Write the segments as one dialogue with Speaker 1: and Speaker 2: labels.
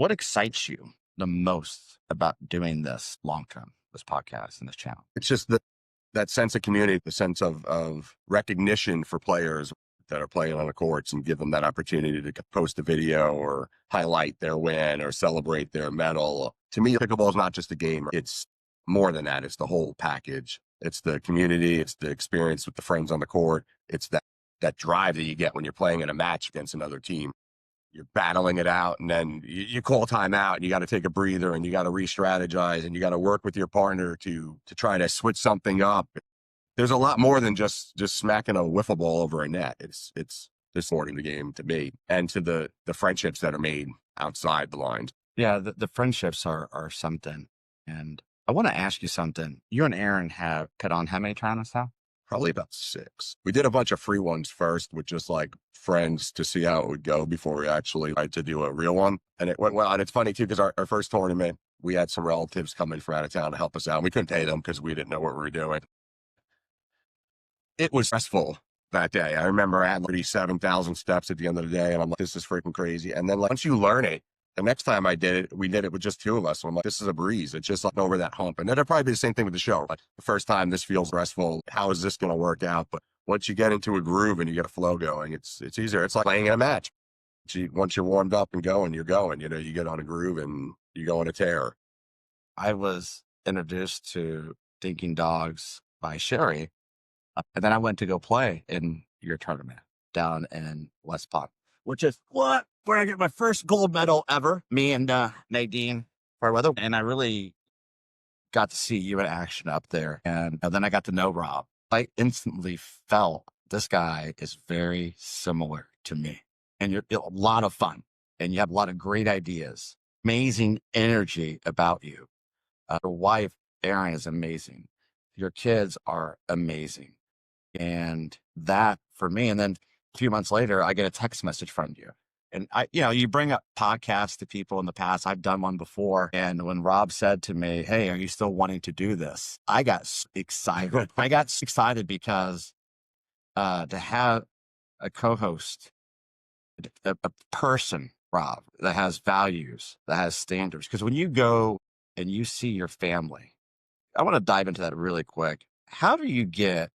Speaker 1: What excites you the most about doing this long term, this podcast and this channel?
Speaker 2: It's just that sense of community, the sense of recognition for players that are playing on the courts and give them that opportunity to post a video or highlight their win or celebrate their medal. To me, pickleball is not just a game. It's more than that. It's the whole package. It's the community. It's the experience with the friends on the court. It's that drive that you get when you're playing in a match against another team. You're battling it out, and then you call time out, and you got to take a breather, and you got to re-strategize, and you got to work with your partner to try to switch something up. There's a lot more than just smacking a wiffle ball over a net. It's this more in the game to me, and to the friendships that are made outside the lines.
Speaker 1: Yeah, the friendships are something. And I want to ask you something. You and Aaron have put on how many tournaments now?
Speaker 2: Probably about 6. We did a bunch of free ones first with just like friends to see how it would go before we actually tried to do a real one. And it went well. And it's funny too, because our first tournament, we had some relatives come in from out of town to help us out. We couldn't pay them because we didn't know what we were doing. It was stressful that day. I remember I had 37,000 steps at the end of the day, and I'm like, this is freaking crazy. And then like, once you learn it, the next time I did it, we did it with just 2 of us. So I'm like, this is a breeze. It's just like over that hump. And it'll probably be the same thing with the show. Like the first time this feels stressful. How is this going to work out? But once you get into a groove and you get a flow going, it's easier. It's like playing in a match. Once you're warmed up and going, you're going, you get on a groove and you go on a tear.
Speaker 1: I was introduced to Thinking Dogs by Sherry. And then I went to go play in your tournament down in West Palm, which is where I get my first gold medal ever. Me and Nadine Fairweather. And I really got to see you in action up there. And then I got to know Rob. I instantly felt this guy is very similar to me. And you're a lot of fun. And you have a lot of great ideas. Amazing energy about you. Your wife, Erin, is amazing. Your kids are amazing. And that for me, and then a few months later, I get a text message from you. And you bring up podcasts to people in the past. I've done one before. And when Rob said to me, hey, are you still wanting to do this? I got excited. I got excited because to have a co-host, a person, Rob, that has values, that has standards. Because when you go and you see your family, I want to dive into that really quick. How do you get,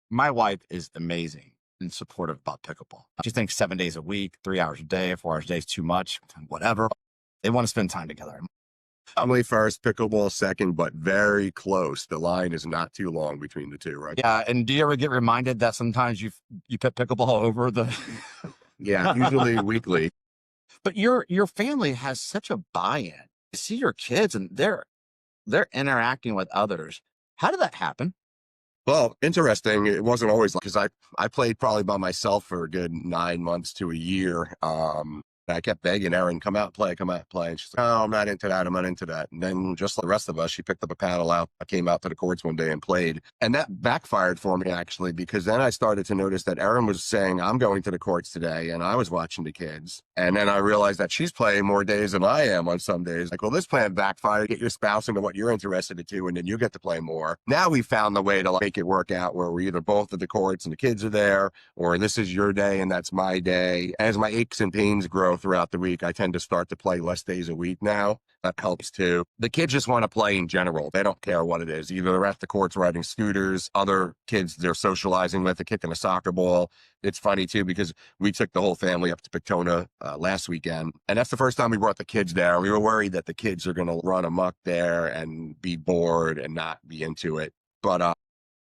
Speaker 1: my wife is amazing and supportive about pickleball. She thinks 7 days a week, 3 hours a day, 4 hours a day is too much, whatever. They want to spend time together.
Speaker 2: Family first, pickleball second, but very close. The line is not too long between the two, right?
Speaker 1: Yeah. And do you ever get reminded that sometimes you put pickleball over the...
Speaker 2: Yeah, usually weekly.
Speaker 1: But your family has such a buy-in. You see your kids and they're interacting with others. How did that happen?
Speaker 2: Well, interesting. It wasn't always like, because I played probably by myself for a good 9 months to a year. I kept begging Erin, come out, play. And she's like, oh, I'm not into that. I'm not into that. And then just like the rest of us, she picked up a paddle out. I came out to the courts one day and played. And that backfired for me, actually, because then I started to notice that Erin was saying, I'm going to the courts today. And I was watching the kids. And then I realized that she's playing more days than I am on some days. Like, well, this plan backfired. Get your spouse into what you're interested in, and then you get to play more. Now we found the way to make it work out where we're either both at the courts and the kids are there, or this is your day and that's my day. As my aches and pains grow throughout the week, I tend to start to play less days a week now. That helps too. The kids just want to play in general. They don't care what it is. Either they're at the courts riding scooters, other kids they're socializing with, they're kicking a soccer ball. It's funny too, because we took the whole family up to Pictona last weekend. And that's the first time we brought the kids there. We were worried that the kids are going to run amok there and be bored and not be into it. But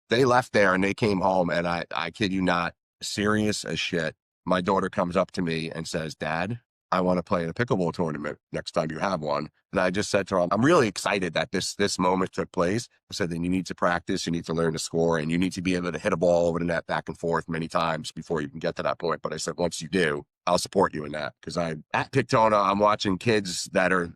Speaker 2: they left there and they came home, and I kid you not, serious as shit. My daughter comes up to me and says, Dad, I want to play in a pickleball tournament next time you have one. And I just said to her, I'm really excited that this moment took place. I said, then you need to practice, you need to learn to score, and you need to be able to hit a ball over the net back and forth many times before you can get to that point. But I said, once you do, I'll support you in that. Because at Pictona, I'm watching kids that are,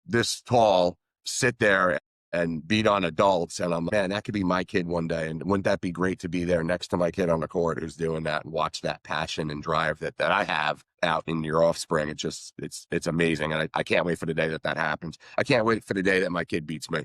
Speaker 2: this tall sit there and beat on adults. And I'm like, man, that could be my kid one day. And wouldn't that be great to be there next to my kid on the court who's doing that and watch that passion and drive that I have out in your offspring? It's amazing. And I can't wait for the day that happens. I can't wait for the day that my kid beats me.